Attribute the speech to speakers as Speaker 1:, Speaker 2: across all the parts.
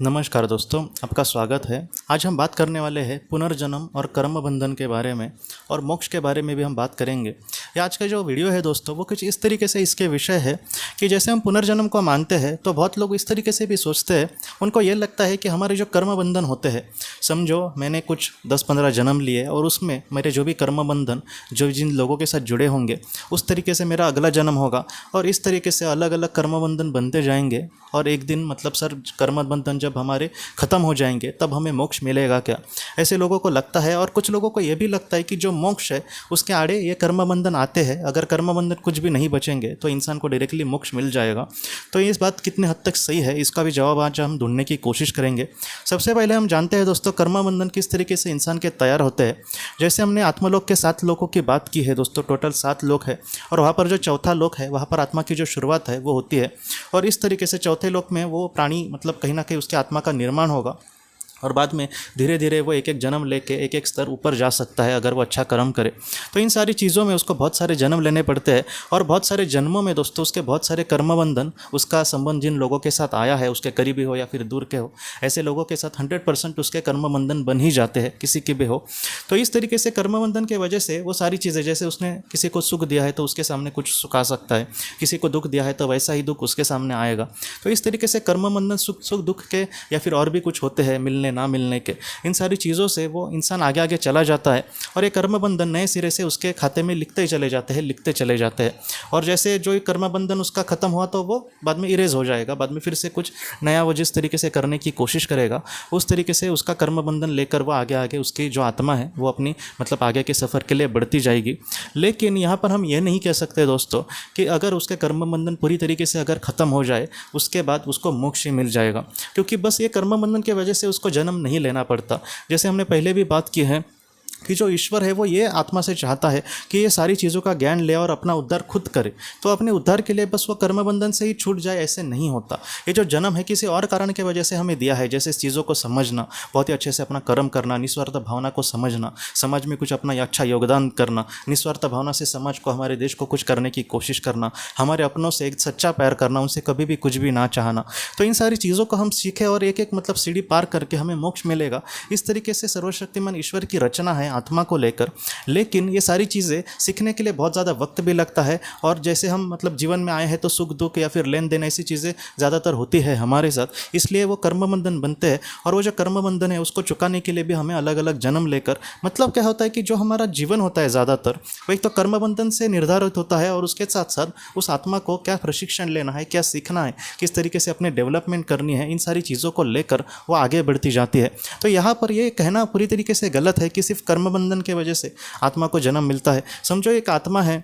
Speaker 1: नमस्कार दोस्तों, आपका स्वागत है। आज हम बात करने वाले हैं पुनर्जन्म और कर्म बंधन के बारे में, और मोक्ष के बारे में भी हम बात करेंगे। ये आज का जो वीडियो है दोस्तों, वो कुछ इस तरीके से इसके विषय है कि जैसे हम पुनर्जन्म को मानते हैं तो बहुत लोग इस तरीके से भी सोचते हैं। उनको ये लगता है कि हमारे जो कर्म बंधन होते हैं, समझो मैंने कुछ 10-15 जन्म लिए और उसमें मेरे जो भी कर्म बंधन जो जिन लोगों के साथ जुड़े होंगे उस तरीके से मेरा अगला जन्म होगा, और इस तरीके से अलग अलग कर्म बंधन बनते जाएंगे। और एक दिन मतलब सर कर्म बंधन जब हमारे ख़त्म हो जाएंगे तब हमें मोक्ष मिलेगा क्या, ऐसे लोगों को लगता है। और कुछ लोगों को ये भी लगता है कि जो मोक्ष है उसके आड़े ये कर्म बंधन आते हैं, अगर कर्म बंधन कुछ भी नहीं बचेंगे तो इंसान को डायरेक्टली मोक्ष मिल जाएगा। तो ये इस बात कितने हद तक सही है, इसका भी जवाब आज हम ढूंढने की कोशिश करेंगे। सबसे पहले हम जानते हैं दोस्तों, कर्म बंधन किस तरीके से इंसान के तैयार होते हैं। जैसे हमने आत्मलोक के 7 लोकों की बात की है दोस्तों, टोटल 7 लोक है, और वहाँ पर जो चौथा लोक है वहाँ पर आत्मा की जो शुरुआत है वो होती है। और इस तरीके से चौथे लोक में वो प्राणी मतलब कहीं ना कहीं उसके आत्मा का निर्माण होगा, और बाद में धीरे धीरे वो एक एक जन्म लेके एक एक स्तर ऊपर जा सकता है अगर वो अच्छा कर्म करे। तो इन सारी चीज़ों में उसको बहुत सारे जन्म लेने पड़ते हैं, और बहुत सारे जन्मों में दोस्तों उसके बहुत सारे कर्म बंधन, उसका संबंध जिन लोगों के साथ आया है, उसके करीबी हो या फिर दूर के हो, ऐसे लोगों के साथ 100% उसके कर्म बंधन बन ही जाते हैं, किसी के भी हो। तो इस तरीके से कर्म बंधन के वजह से वो सारी चीज़ें, जैसे उसने किसी को सुख दिया है तो उसके सामने कुछ सुख आ सकता है, किसी को दुख दिया है तो वैसा ही दुख उसके सामने आएगा। तो इस तरीके से कर्म बंधन सुख दुख के या फिर और भी कुछ होते हैं, मिलने ना मिलने के, इन सारी चीज़ों से वो इंसान आगे आगे चला जाता है, और ये कर्म बंधन नए सिरे से उसके खाते में लिखते ही चले जाते हैं, लिखते चले जाते हैं। और जैसे जो कर्म बंधन उसका खत्म हुआ तो वो बाद में इरेज हो जाएगा, बाद में फिर से कुछ नया वो जिस तरीके से करने की कोशिश करेगा उस तरीके से उसका कर्म बंधन लेकर वो आगे आगे उसकी जो आत्मा है वो अपनी मतलब आगे के सफ़र के लिए बढ़ती जाएगी। लेकिन यहाँ पर हम ये नहीं कह सकते दोस्तों कि अगर उसके कर्म बंधन पूरी तरीके से अगर ख़त्म हो जाए उसके बाद उसको मोक्ष ही मिल जाएगा, क्योंकि बस ये कर्म बंधन की वजह से उसको जन्म नहीं लेना पड़ता। जैसे हमने पहले भी बात की है कि जो ईश्वर है वो ये आत्मा से चाहता है कि ये सारी चीज़ों का ज्ञान ले और अपना उद्धार खुद करे। तो अपने उद्धार के लिए बस वो कर्म बंधन से ही छूट जाए, ऐसे नहीं होता। ये जो जन्म है किसी और कारण के वजह से हमें दिया है, जैसे इस चीज़ों को समझना, बहुत ही अच्छे से अपना कर्म करना, निस्वार्थ भावना को समझना, समाज में कुछ अपना अच्छा योगदान करना, निस्वार्थ भावना से समाज को, हमारे देश को कुछ करने की कोशिश करना, हमारे अपनों से एक सच्चा प्यार करना, उनसे कभी भी कुछ भी ना चाहना। तो इन सारी चीज़ों को हम सीखें और एक एक मतलब सीढ़ी पार करके हमें मोक्ष मिलेगा। इस तरीके से सर्वशक्तिमान ईश्वर की रचना है आत्मा को लेकर। लेकिन ये सारी चीज़ें सीखने के लिए बहुत ज़्यादा वक्त भी लगता है, और जैसे हम मतलब जीवन में आए हैं तो सुख दुख या फिर लेन देन ऐसी चीज़ें ज़्यादातर होती है हमारे साथ, इसलिए वो कर्म बंधन बनते हैं। और वो जो कर्म बंधन है उसको चुकाने के लिए भी हमें अलग अलग जन्म लेकर, मतलब क्या होता है कि जो हमारा जीवन होता है ज़्यादातर वो एक तो कर्म बंधन से निर्धारित होता है, और उसके साथ साथ उस आत्मा को क्या प्रशिक्षण लेना है, क्या सीखना है, किस तरीके से अपने डेवलपमेंट करनी है, इन सारी चीज़ों को लेकर वो आगे बढ़ती जाती है। तो यहाँ पर ये कहना पूरी तरीके से गलत है कि सिर्फ कर्म बंधन के वजह से आत्मा को जन्म मिलता है। समझो एक आत्मा है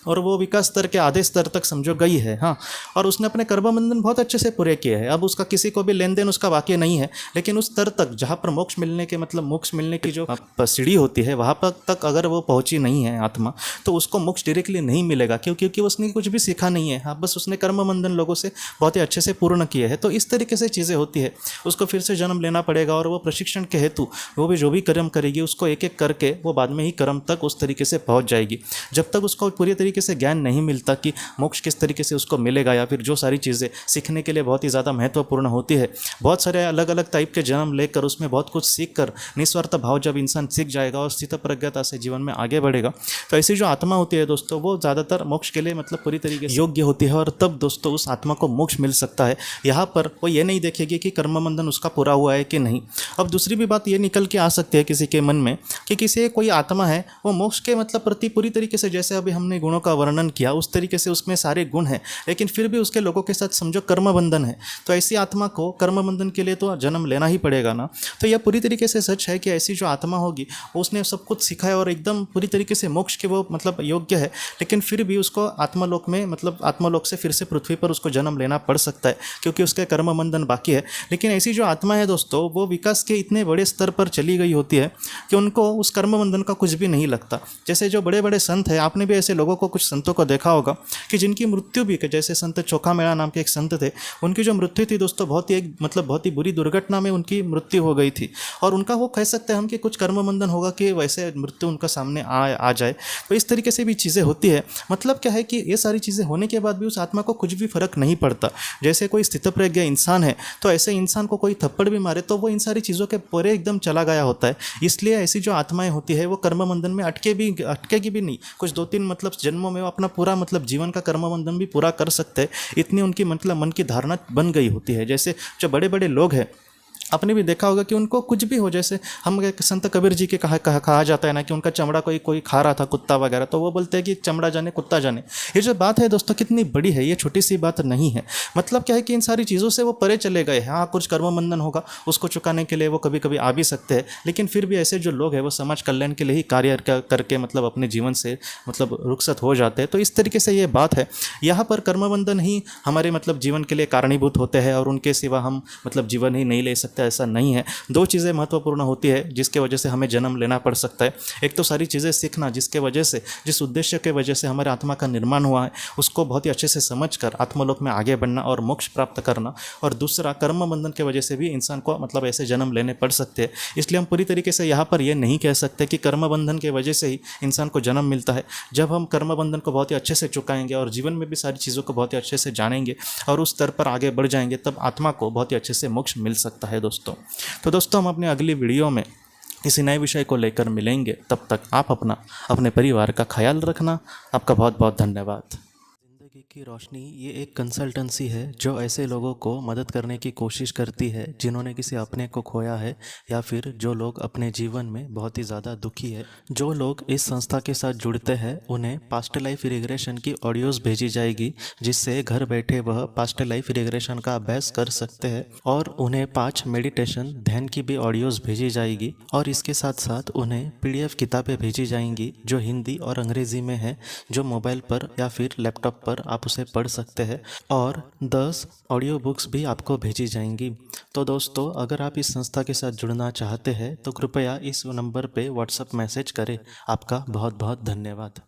Speaker 1: और वो विकास स्तर के आधे स्तर तक समझो गई है, हाँ, और उसने अपने कर्म बंधन बहुत अच्छे से पूरे किए हैं। अब उसका किसी को भी लेन देन उसका वाक्य नहीं है, लेकिन उस स्तर तक जहाँ पर मोक्ष मिलने के मतलब मोक्ष मिलने की जो सीढ़ी होती है वहाँ पर तक अगर वो पहुँची नहीं है आत्मा, तो उसको मोक्ष डायरेक्टली नहीं मिलेगा, क्योंकि उसने कुछ भी सीखा नहीं है। हाँ, बस उसने कर्म बंधन लोगों से बहुत ही अच्छे से पूर्ण किए हैं। तो इस तरीके से चीज़ें होती है, उसको फिर से जन्म लेना पड़ेगा, और वो प्रशिक्षण के हेतु वो भी जो भी कर्म करेगी उसको एक एक करके वो बाद में ही कर्म तक उस तरीके से पहुँच जाएगी। जब तक उसको पूरी तरीके से ज्ञान नहीं मिलता कि मोक्ष किस तरीके से उसको मिलेगा, या फिर जो सारी चीज़ें सीखने के लिए बहुत ही ज़्यादा महत्वपूर्ण होती है, बहुत सारे अलग अलग टाइप के जन्म लेकर उसमें बहुत कुछ सीख कर निस्वार्थ भाव जब इंसान सीख जाएगा और स्थित प्रज्ञता से जीवन में आगे बढ़ेगा, तो ऐसी जो आत्मा होती है दोस्तों वो ज़्यादातर मोक्ष के लिए मतलब पूरी तरीके से योग्य होती है, और तब दोस्तों उस आत्मा को मोक्ष मिल सकता है। यहाँ पर वो ये नहीं देखेगी कि कर्म बंधन उसका पूरा हुआ है कि नहीं। अब दूसरी भी बात ये निकल के आ सकती है किसी के मन में कि किसी कोई आत्मा है वो मोक्ष के मतलब प्रति पूरी तरीके से, जैसे अभी हमने गुणों का वर्णन किया उस तरीके से उसमें सारे गुण हैं, लेकिन फिर भी उसके लोगों के साथ समझो कर्म बंधन है, तो ऐसी आत्मा को कर्म बंधन के लिए तो जन्म लेना ही पड़ेगा ना। तो यह पूरी तरीके से सच है कि ऐसी जो आत्मा होगी उसने सब कुछ सीखा है और एकदम पूरी तरीके से मोक्ष के वो मतलब योग्य है, लेकिन फिर भी उसको आत्मलोक में मतलब आत्मलोक से फिर से पृथ्वी पर उसको जन्म लेना पड़ सकता है, क्योंकि उसके कर्म बंधन बाकी है। लेकिन ऐसी जो आत्मा है दोस्तों वो विकास के इतने बड़े स्तर पर चली गई होती है कि उनको उस कर्म बंधन का कुछ भी नहीं लगता। जैसे जो बड़े बड़े संत हैं, आपने भी ऐसे लोगों को आपको कुछ संतों को देखा होगा कि जिनकी मृत्यु भी, जैसे संत चोखामेला नाम के एक संत थे, उनकी जो मृत्यु थी दोस्तों बहुत ही एक बहुत ही बुरी दुर्घटना में उनकी मृत्यु हो गई थी। और उनका वो कह सकते हैं हम कि कुछ कर्म बंधन होगा कि वैसे मृत्यु उनका सामने आ जाए। तो इस तरीके से भी चीज़ें होती है। मतलब क्या है कि ये सारी चीज़ें होने के बाद भी उस आत्मा को कुछ भी फर्क नहीं पड़ता। जैसे कोई स्थितप्रज्ञ इंसान है तो ऐसे इंसान को कोई थप्पड़ भी मारे तो वो इन सारी चीज़ों के परे एकदम चला गया होता है। इसलिए ऐसी जो आत्माएं होती है वो कर्म बंधन में अटकेगी भी नहीं। कुछ 2-3 जन्मों में वो अपना पूरा जीवन का कर्म बंधन भी पूरा कर सकते हैं। इतनी उनकी मन की धारणा बन गई होती है। जैसे जो बड़े बड़े लोग हैं, आपने भी देखा होगा कि उनको कुछ भी हो, जैसे हम संत कबीर जी के कहा जाता है ना कि उनका चमड़ा कोई खा रहा था, कुत्ता वगैरह, तो वो बोलते हैं कि चमड़ा जाने कुत्ता जाने। ये जो बात है दोस्तों कितनी बड़ी है, ये छोटी सी बात नहीं है। मतलब क्या है कि इन सारी चीज़ों से वो परे चले गए हैं। हाँ, कुछ कर्म बंधन होगा, उसको चुकाने के लिए वो कभी कभी आ भी सकते हैं, लेकिन फिर भी ऐसे जो लोग हैं वो समाज कल्याण के लिए ही कार्य करके अपने जीवन से रुखसत हो जाते हैं। तो इस तरीके से ये बात है। यहाँ पर कर्म बंधन ही हमारे जीवन के लिए कारणीभूत होते हैं और उनके सिवा हम जीवन ही नहीं ले सकते, ऐसा नहीं है। 2 चीज़ें महत्वपूर्ण होती है जिसके वजह से हमें जन्म लेना पड़ सकता है। एक तो सारी चीज़ें सीखना, जिसके वजह से, जिस उद्देश्य के वजह से हमारे आत्मा का निर्माण हुआ है उसको बहुत ही अच्छे से समझकर आत्मलोक में आगे बढ़ना और मोक्ष प्राप्त करना। और दूसरा, कर्म बंधन की वजह से भी इंसान को ऐसे जन्म लेने पड़ सकते हैं। इसलिए हम पूरी तरीके से यहाँ पर यह नहीं कह सकते कि कर्म बंधन की वजह से ही इंसान को जन्म मिलता है। जब हम कर्म बंधन को बहुत ही अच्छे से चुकाएंगे और जीवन में भी सारी चीज़ों को बहुत ही अच्छे से जानेंगे और उस स्तर पर आगे बढ़ जाएंगे, तब आत्मा को बहुत ही अच्छे से मोक्ष मिल सकता है दोस्तों। तो दोस्तों, हम अपने अगली वीडियो में किसी नए विषय को लेकर मिलेंगे। तब तक आप अपने परिवार का ख्याल रखना। आपका बहुत बहुत धन्यवाद। ज़िंदगी की रोशनी ये एक कंसल्टेंसी है जो ऐसे लोगों को मदद करने की कोशिश करती है जिन्होंने किसी अपने को खोया है या फिर जो लोग अपने जीवन में बहुत ही ज़्यादा दुखी है। जो लोग इस संस्था के साथ जुड़ते हैं उन्हें पास्ट लाइफ रिग्रेशन की ऑडियोज़ भेजी जाएगी, जिससे घर बैठे वह पास्ट लाइफ रिग्रेशन का अभ्यास कर सकते हैं। और उन्हें 5 मेडिटेशन ध्यान की भी ऑडियोज़ भेजी जाएगी और इसके साथ साथ उन्हें PDF किताबें भेजी जाएंगी जो हिंदी और अंग्रेज़ी में है, जो मोबाइल पर या फिर लैपटॉप पर आप उसे पढ़ सकते हैं। और 10 ऑडियो बुक्स भी आपको भेजी जाएंगी। तो दोस्तों, अगर आप इस संस्था के साथ जुड़ना चाहते हैं तो कृपया इस नंबर पे व्हाट्सएप मैसेज करें। आपका बहुत बहुत धन्यवाद।